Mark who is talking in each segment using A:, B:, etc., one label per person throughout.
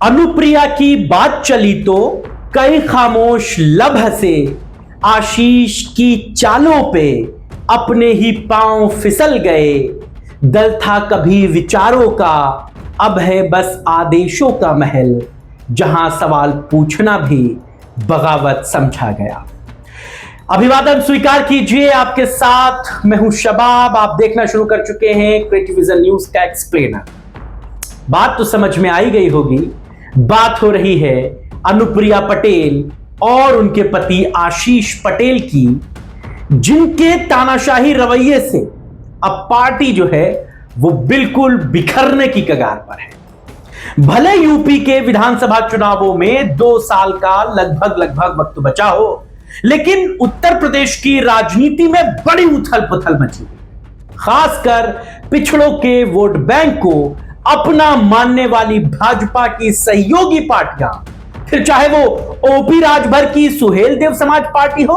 A: अनुप्रिया की बात चली तो कई खामोश लब हंसे, आशीष की चालों पे अपने ही पांव फिसल गए। दल था कभी विचारों का, अब है बस आदेशों का महल, जहां सवाल पूछना भी बगावत समझा गया। अभिवादन स्वीकार कीजिए, आपके साथ मैं हूं शबाब। आप देखना शुरू कर चुके हैं क्रिएटिव विजन न्यूज का एक्सप्लेनर। बात तो समझ में आई गई होगी, बात हो रही है अनुप्रिया पटेल और उनके पति आशीष पटेल की, जिनके तानाशाही रवैये से अब पार्टी जो है वो बिल्कुल बिखरने की कगार पर है। भले यूपी के विधानसभा चुनावों में 2 साल का लगभग वक्त बचा हो, लेकिन उत्तर प्रदेश की राजनीति में बड़ी उथल पुथल मची हुई। खासकर पिछड़ों के वोट बैंक को अपना मानने वाली भाजपा की सहयोगी पार्टियां, फिर चाहे वो ओपी राजभर की सुहेलदेव समाज पार्टी हो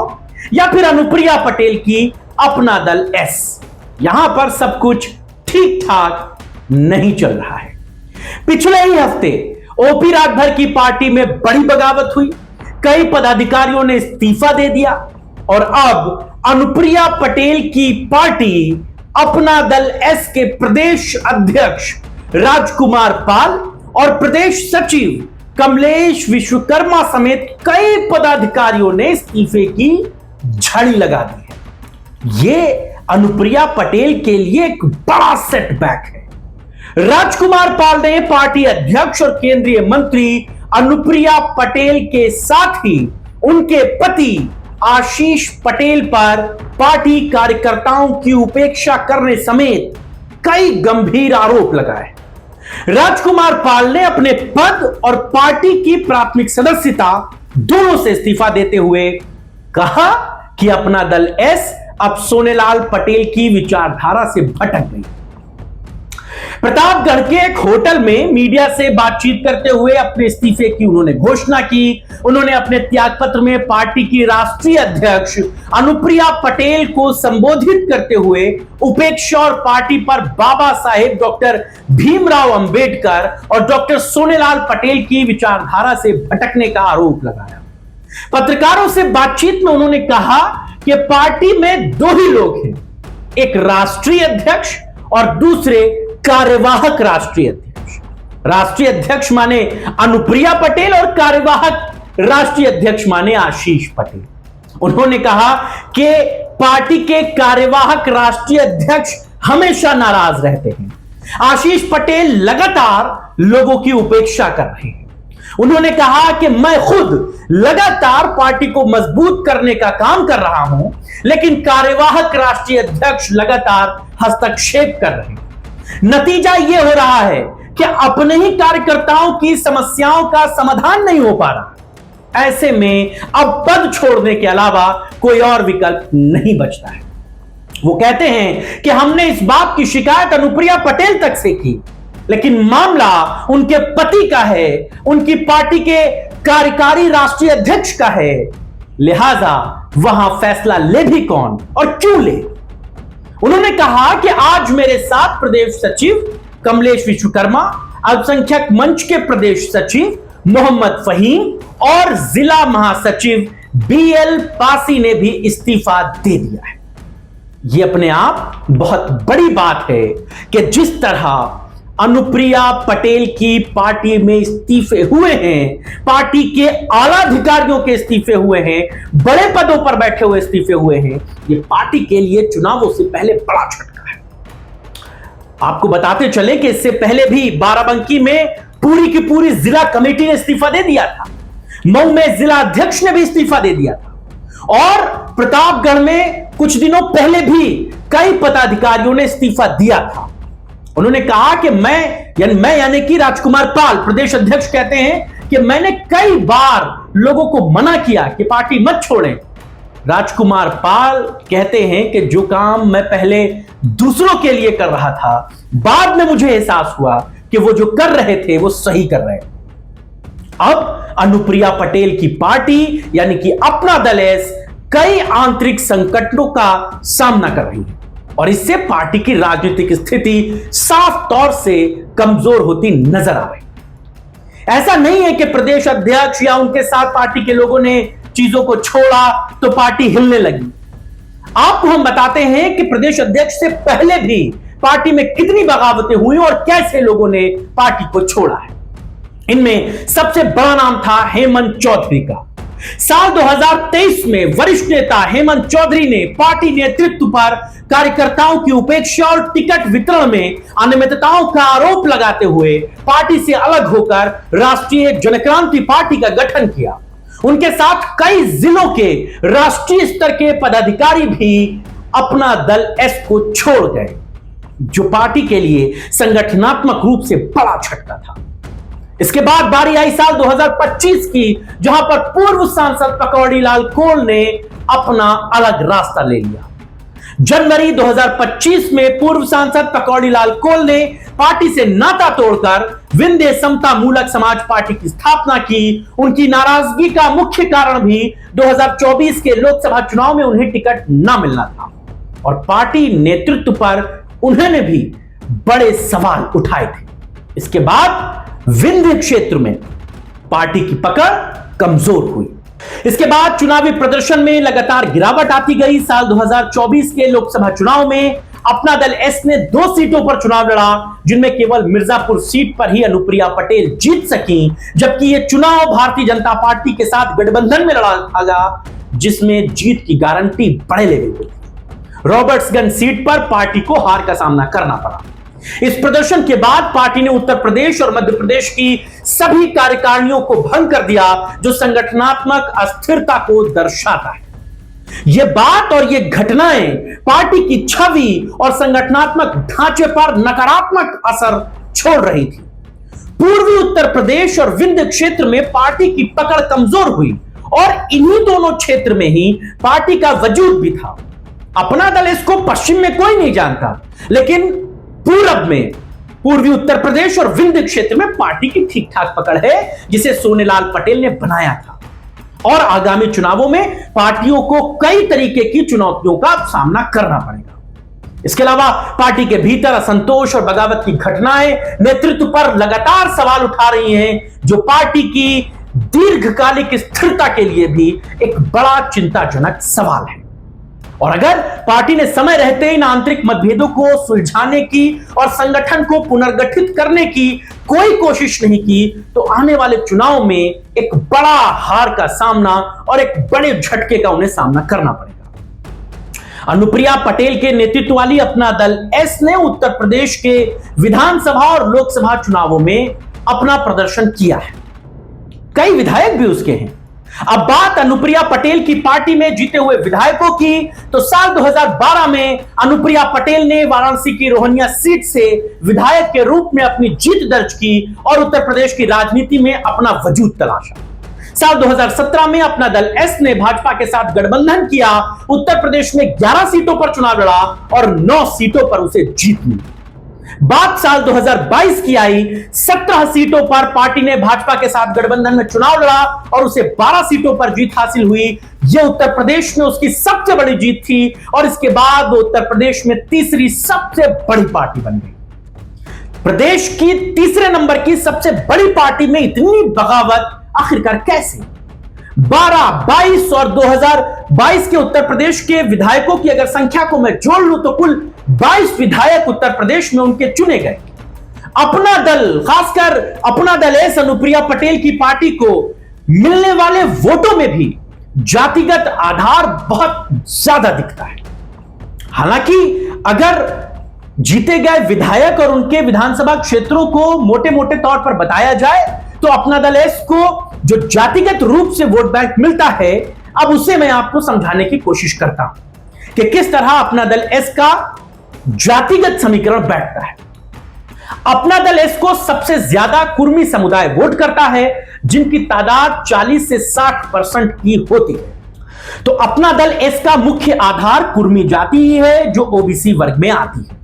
A: या फिर अनुप्रिया पटेल की अपना दल एस, यहां पर सब कुछ ठीक ठाक नहीं चल रहा है। पिछले ही हफ्ते ओपी राजभर की पार्टी में बड़ी बगावत हुई, कई पदाधिकारियों ने इस्तीफा दे दिया और अब अनुप्रिया पटेल की पार्टी अपना दल एस के प्रदेश अध्यक्ष राजकुमार पाल और प्रदेश सचिव कमलेश विश्वकर्मा समेत कई पदाधिकारियों ने इस्तीफे की झड़ी लगा दी है। यह अनुप्रिया पटेल के लिए एक बड़ा सेटबैक है। राजकुमार पाल ने पार्टी अध्यक्ष और केंद्रीय मंत्री अनुप्रिया पटेल के साथ ही उनके पति आशीष पटेल पर पार्टी कार्यकर्ताओं की उपेक्षा करने समेत कई गंभीर आरोप लगाए। राजकुमार पाल ने अपने पद और पार्टी की प्राथमिक सदस्यता दोनों से इस्तीफा देते हुए कहा कि अपना दल एस अब सोनेलाल पटेल की विचारधारा से भटक गई। प्रतापगढ़ के एक होटल में मीडिया से बातचीत करते हुए अपने इस्तीफे की उन्होंने घोषणा की। उन्होंने अपने त्यागपत्र में पार्टी की राष्ट्रीय अध्यक्ष अनुप्रिया पटेल को संबोधित करते हुए उपेक्षा और पार्टी पर बाबा साहेब डॉक्टर भीमराव अंबेडकर और डॉक्टर सोनेलाल पटेल की विचारधारा से भटकने का आरोप लगाया। पत्रकारों से बातचीत में उन्होंने कहा कि पार्टी में 2 ही लोग हैं, एक राष्ट्रीय अध्यक्ष और दूसरे कार्यवाहक राष्ट्रीय अध्यक्ष। राष्ट्रीय अध्यक्ष माने अनुप्रिया पटेल और कार्यवाहक राष्ट्रीय अध्यक्ष माने आशीष पटेल। उन्होंने कहा कि पार्टी के कार्यवाहक राष्ट्रीय अध्यक्ष हमेशा नाराज रहते हैं। आशीष पटेल लगातार लोगों की उपेक्षा कर रहे हैं। उन्होंने कहा कि मैं खुद लगातार पार्टी को मजबूत करने का काम कर रहा हूं, लेकिन कार्यवाहक राष्ट्रीय अध्यक्ष लगातार हस्तक्षेप कर रहे हैं। नतीजा यह हो रहा है कि अपने ही कार्यकर्ताओं की समस्याओं का समाधान नहीं हो पा रहा। ऐसे में अब पद छोड़ने के अलावा कोई और विकल्प नहीं बचता है। वो कहते हैं कि हमने इस बात की शिकायत अनुप्रिया पटेल तक से की, लेकिन मामला उनके पति का है, उनकी पार्टी के कार्यकारी राष्ट्रीय अध्यक्ष का है, लिहाजा वहां फैसला ले भी कौन और क्यों ले। उन्होंने कहा कि आज मेरे साथ प्रदेश सचिव कमलेश विश्वकर्मा, अल्पसंख्यक मंच के प्रदेश सचिव मोहम्मद फहीम और जिला महासचिव बीएल पासी ने भी इस्तीफा दे दिया है। यह अपने आप बहुत बड़ी बात है कि जिस तरह अनुप्रिया पटेल की पार्टी में इस्तीफे हुए हैं, पार्टी के आला अधिकारियों के इस्तीफे हुए हैं, बड़े पदों पर बैठे हुए इस्तीफे हुए हैं, ये पार्टी के लिए चुनावों से पहले बड़ा झटका है। आपको बताते चले कि इससे पहले भी बाराबंकी में पूरी की पूरी जिला कमेटी ने इस्तीफा दे दिया था। मऊ में जिला अध्यक्ष ने भी इस्तीफा दे दिया था और प्रतापगढ़ में कुछ दिनों पहले भी कई पदाधिकारियों ने इस्तीफा दिया था। उन्होंने कहा कि मैं यानी कि राजकुमार पाल प्रदेश अध्यक्ष कहते हैं कि मैंने कई बार लोगों को मना किया कि पार्टी मत छोड़ें। राजकुमार पाल कहते हैं कि जो काम मैं पहले दूसरों के लिए कर रहा था, बाद में मुझे एहसास हुआ कि वो जो कर रहे थे वो सही कर रहे। अब अनुप्रिया पटेल की पार्टी यानी कि अपना दल एस कई आंतरिक संकटों का सामना कर रही है और इससे पार्टी की राजनीतिक स्थिति साफ तौर से कमजोर होती नजर आ रही। ऐसा नहीं है कि प्रदेश अध्यक्ष या उनके साथ पार्टी के लोगों ने चीजों को छोड़ा तो पार्टी हिलने लगी। आपको हम बताते हैं कि प्रदेश अध्यक्ष से पहले भी पार्टी में कितनी बगावतें हुई और कैसे लोगों ने पार्टी को छोड़ा है। इनमें सबसे बड़ा नाम था हेमंत चौधरी का। साल 2023 में वरिष्ठ नेता हेमंत चौधरी ने पार्टी नेतृत्व पर कार्यकर्ताओं की उपेक्षा और टिकट वितरण में अनियमितताओं का आरोप लगाते हुए पार्टी से अलग होकर राष्ट्रीय जनक्रांति पार्टी का गठन किया। उनके साथ कई जिलों के राष्ट्रीय स्तर के पदाधिकारी भी अपना दल एस को छोड़ गए, जो पार्टी के लिए संगठनात्मक रूप से बड़ा झटका था। इसके बाद बारी आई साल 2025 की, जहां पर पूर्व सांसद पकौड़ी लाल कोल ने अपना अलग रास्ता ले लिया। जनवरी 2025 में पूर्व सांसद पकौड़ी लाल कोल ने पार्टी से नाता तोड़कर विंध्य समता मूलक समाज पार्टी की स्थापना की। उनकी नाराजगी का मुख्य कारण भी 2024 के लोकसभा चुनाव में उन्हें टिकट न मिलना था और पार्टी नेतृत्व पर उन्होंने भी बड़े सवाल उठाए थे। इसके बाद विंध्य क्षेत्र में पार्टी की पकड़ कमजोर हुई। इसके बाद चुनावी प्रदर्शन में लगातार गिरावट आती गई। साल 2024 के लोकसभा चुनाव में अपना दल एस ने 2 सीटों पर चुनाव लड़ा, जिनमें केवल मिर्जापुर सीट पर ही अनुप्रिया पटेल जीत सकी, जबकि यह चुनाव भारतीय जनता पार्टी के साथ गठबंधन में लड़ा था, जिसमें जीत की गारंटी बड़े लेवल पर थी। रॉबर्ट्सगंज सीट पर पार्टी को हार का सामना करना पड़ा। इस प्रदर्शन के बाद पार्टी ने उत्तर प्रदेश और मध्य प्रदेश की सभी कार्यकारिणियों को भंग कर दिया, जो संगठनात्मक अस्थिरता को दर्शाता है। यह बात और यह घटनाएं पार्टी की छवि और संगठनात्मक ढांचे पर नकारात्मक असर छोड़ रही थी। पूर्वी उत्तर प्रदेश और विंध्य क्षेत्र में पार्टी की पकड़ कमजोर हुई और इन्हीं दोनों क्षेत्र में ही पार्टी का वजूद भी था। अपना दल इसको पश्चिम में कोई नहीं जानता, लेकिन पूरब में पूर्वी उत्तर प्रदेश और विंध्य क्षेत्र में पार्टी की ठीक ठाक पकड़ है, जिसे सोनेलाल पटेल ने बनाया था। और आगामी चुनावों में पार्टियों को कई तरीके की चुनौतियों का सामना करना पड़ेगा। इसके अलावा पार्टी के भीतर असंतोष और बगावत की घटनाएं नेतृत्व पर लगातार सवाल उठा रही हैं, जो पार्टी की दीर्घकालिक स्थिरता के लिए भी एक बड़ा चिंताजनक सवाल है। और अगर पार्टी ने समय रहते इन आंतरिक मतभेदों को सुलझाने की और संगठन को पुनर्गठित करने की कोई कोशिश नहीं की, तो आने वाले चुनाव में एक बड़ा हार का सामना और एक बड़े झटके का उन्हें सामना करना पड़ेगा। अनुप्रिया पटेल के नेतृत्व वाली अपना दल एस ने उत्तर प्रदेश के विधानसभा और लोकसभा चुनावों में अपना प्रदर्शन किया है। कई विधायक भी उसके हैं। अब बात अनुप्रिया पटेल की पार्टी में जीते हुए विधायकों की, तो साल 2012 में अनुप्रिया पटेल ने वाराणसी की रोहनिया सीट से विधायक के रूप में अपनी जीत दर्ज की और उत्तर प्रदेश की राजनीति में अपना वजूद तलाशा। साल 2017 में अपना दल एस ने भाजपा के साथ गठबंधन किया, उत्तर प्रदेश में 11 सीटों पर चुनाव लड़ा और 9 सीटों पर उसे जीत मिली। बात साल 2022 की आई, 17 सीटों पर पार्टी ने भाजपा के साथ गठबंधन में चुनाव लड़ा और उसे 12 सीटों पर जीत हासिल हुई। यह उत्तर प्रदेश में उसकी सबसे बड़ी जीत थी और इसके बाद वो उत्तर प्रदेश में तीसरी सबसे बड़ी पार्टी बन गई। प्रदेश की तीसरे नंबर की सबसे बड़ी पार्टी में इतनी बगावत आखिरकार कैसे? 12, 22 और 2022 के उत्तर प्रदेश के विधायकों की अगर संख्या को मैं जोड़ लूं तो कुल 22 विधायक उत्तर प्रदेश में उनके चुने गए। अपना दल, खासकर अपना दल एस अनुप्रिया पटेल की पार्टी को मिलने वाले वोटों में भी जातिगत आधार बहुत ज्यादा दिखता है। हालांकि अगर जीते गए विधायक और उनके विधानसभा क्षेत्रों को मोटे मोटे तौर पर बताया जाए तो अपना दल एस को जो जातिगत रूप से वोट बैंक मिलता है, अब उसे मैं आपको समझाने की कोशिश करता हूं कि किस तरह अपना दल एस का जातिगत समीकरण बैठता है। अपना दल एस को सबसे ज्यादा कुर्मी समुदाय वोट करता है, जिनकी तादाद 40 से 60% की होती है। तो अपना दल एस का मुख्य आधार कुर्मी जाति ही है, जो ओबीसी वर्ग में आती है।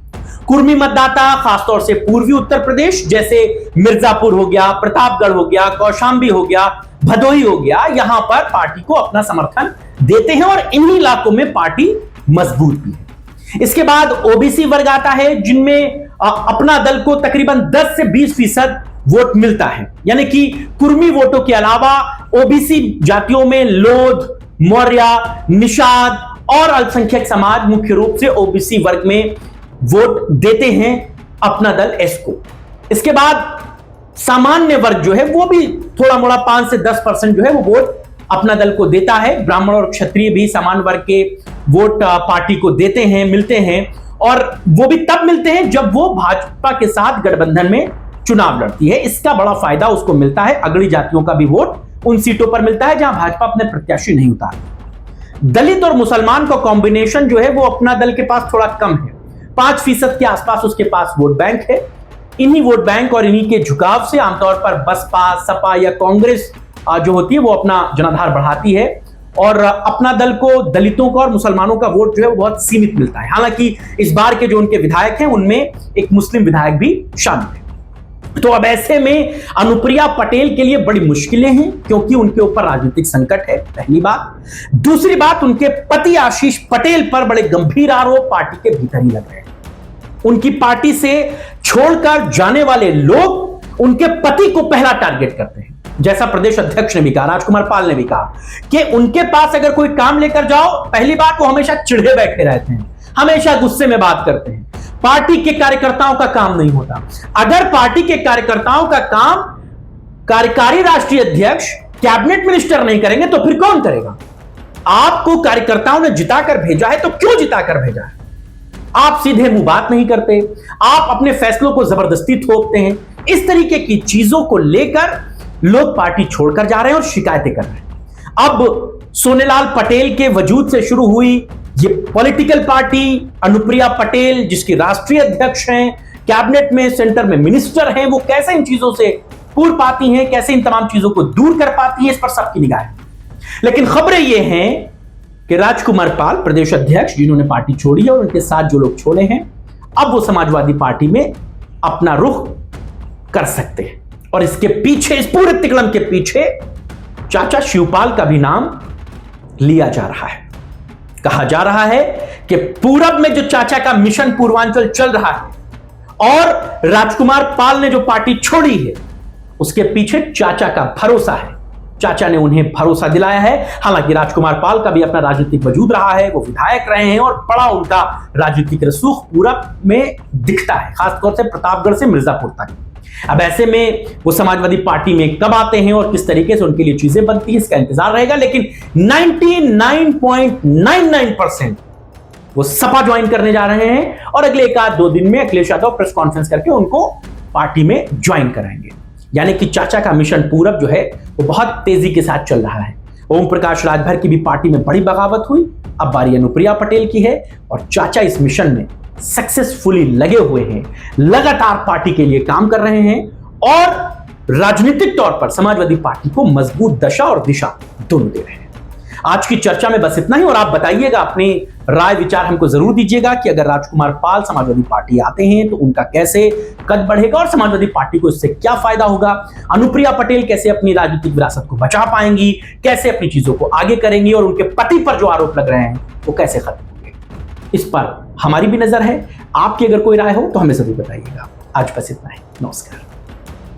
A: कुर्मी मतदाता खासतौर से पूर्वी उत्तर प्रदेश जैसे मिर्जापुर हो गया, प्रतापगढ़ हो गया, कौशांबी हो गया, भदोही हो गया, यहां पर पार्टी को अपना समर्थन देते हैं और इन्हीं इलाकों में पार्टी मजबूत भी है। इसके बाद ओबीसी वर्ग आता है, जिनमें अपना दल को तकरीबन 10 से 20% वोट मिलता है, यानी कि कुर्मी वोटों के अलावा ओबीसी जातियों में लोध, मौर्य, निषाद और अल्पसंख्यक समाज मुख्य रूप से ओबीसी वर्ग में वोट देते हैं अपना दल एस को। इसके बाद सामान्य वर्ग जो है वो भी थोड़ा मोड़ा 5 से 10% जो है वो वोट अपना दल को देता है। ब्राह्मण और क्षत्रिय भी सामान्य वर्ग के वोट पार्टी को देते हैं, मिलते हैं, और वो भी तब मिलते हैं जब वो भाजपा के साथ गठबंधन में चुनाव लड़ती है। इसका बड़ा फायदा उसको मिलता है। अगड़ी जातियों का भी वोट उन सीटों पर मिलता है जहां भाजपा अपने प्रत्याशी नहीं उतारती। दलित और मुसलमान का कॉम्बिनेशन जो है वो अपना दल के पास थोड़ा कम है, 5% के आसपास उसके पास वोट बैंक है। इन्हीं वोट बैंक और इन्हीं के झुकाव से आमतौर पर बसपा, सपा या कांग्रेस जो होती है वो अपना जनाधार बढ़ाती है, और अपना दल को दलितों का और मुसलमानों का वोट जो है वो बहुत सीमित मिलता है। हालांकि इस बार के जो उनके विधायक हैं उनमें एक मुस्लिम विधायक भी शामिल है। तो अब ऐसे में अनुप्रिया पटेल के लिए बड़ी मुश्किलें हैं, क्योंकि उनके ऊपर राजनीतिक संकट है, पहली बात। दूसरी बात, उनके पति आशीष पटेल पर बड़े गंभीर आरोप पार्टी के भीतर ही लग रहे हैं। उनकी पार्टी से छोड़कर जाने वाले लोग उनके पति को पहला टारगेट करते हैं। जैसा प्रदेश अध्यक्ष ने भी कहा, राजकुमार पाल ने भी कहा कि उनके पास अगर कोई काम लेकर जाओ, पहली बात वो हमेशा चिढ़े बैठे रहते हैं, हमेशा गुस्से में बात करते हैं। पार्टी के कार्यकर्ताओं का काम नहीं होता। अगर पार्टी के कार्यकर्ताओं का काम कार्यकारी राष्ट्रीय अध्यक्ष, कैबिनेट मिनिस्टर नहीं करेंगे तो फिर कौन करेगा? आपको कार्यकर्ताओं ने जिताकर भेजा है तो क्यों जिताकर भेजा है? आप सीधे मुंह बात नहीं करते, आप अपने फैसलों को जबरदस्ती थोपते हैं। इस तरीके की चीजों को लेकर लोग पार्टी छोड़कर जा रहे हैं और शिकायतें कर रहे हैं। अब सोनेलाल पटेल के वजूद से शुरू हुई ये पॉलिटिकल पार्टी, अनुप्रिया पटेल जिसकी राष्ट्रीय अध्यक्ष हैं, कैबिनेट में, सेंटर में मिनिस्टर हैं, वो कैसे इन चीजों से पूर पाती हैं, कैसे इन तमाम चीजों को दूर कर पाती हैं, इस पर सबकी निगाह है। लेकिन खबरें ये हैं कि राजकुमार पाल प्रदेश अध्यक्ष, जिन्होंने पार्टी छोड़ी है, और उनके साथ जो लोग छोड़े हैं, अब वो समाजवादी पार्टी में अपना रुख कर सकते हैं। और इसके पीछे, इस पूरे तिकड़म के पीछे चाचा शिवपाल का भी नाम लिया जा रहा है। कहा जा रहा है कि पूरब में जो चाचा का मिशन पूर्वांचल चल रहा है और राजकुमार पाल ने जो पार्टी छोड़ी है, उसके पीछे चाचा का भरोसा है। चाचा ने उन्हें भरोसा दिलाया है। हालांकि राजकुमार पाल का भी अपना राजनीतिक वजूद रहा है, वो विधायक रहे हैं और बड़ा उनका राजनीतिक रसूख पूरब में दिखता है, खासतौर से प्रतापगढ़ से मिर्जापुर तक। अब ऐसे में वो समाजवादी पार्टी में कब आते हैं और किस तरीके से उनके लिए चीजें बनती हैं, इसका इंतजार रहेगा। लेकिन 99.99% वो सपा ज्वाइन करने जा रहे हैं और अगले 1-2 दिन में अखिलेश यादव प्रेस कॉन्फ्रेंस करके उनको पार्टी में ज्वाइन कराएंगे। यानी कि चाचा का मिशन पूरब जो है वो बहुत तेजी के साथ चल रहा है। ओम प्रकाश राजभर की भी पार्टी में बड़ी बगावत हुई, अब बारी अनुप्रिया पटेल की है और चाचा इस मिशन में सक्सेसफुली लगे हुए हैं, लगातार पार्टी के लिए काम कर रहे हैं और राजनीतिक तौर पर समाजवादी पार्टी को मजबूत दशा और दिशा दोनों दे रहे हैं। आज की चर्चा में बस इतना ही, और आप बताइएगा, अपनी राय विचार हमको जरूर दीजिएगा कि अगर राजकुमार पाल समाजवादी पार्टी आते हैं तो उनका कैसे कद बढ़ेगा और समाजवादी पार्टी को इससे क्या फायदा होगा। अनुप्रिया पटेल कैसे अपनी राजनीतिक विरासत को बचा पाएंगी, कैसे अपनी चीजों को आगे करेंगी और उनके पति पर जो आरोप लग रहे हैं वो कैसे खत्म होंगे, इस पर हमारी भी नजर है। आपकी अगर कोई राय हो तो हमें जरूर बताइएगा। आज बस इतना ही, नमस्कार।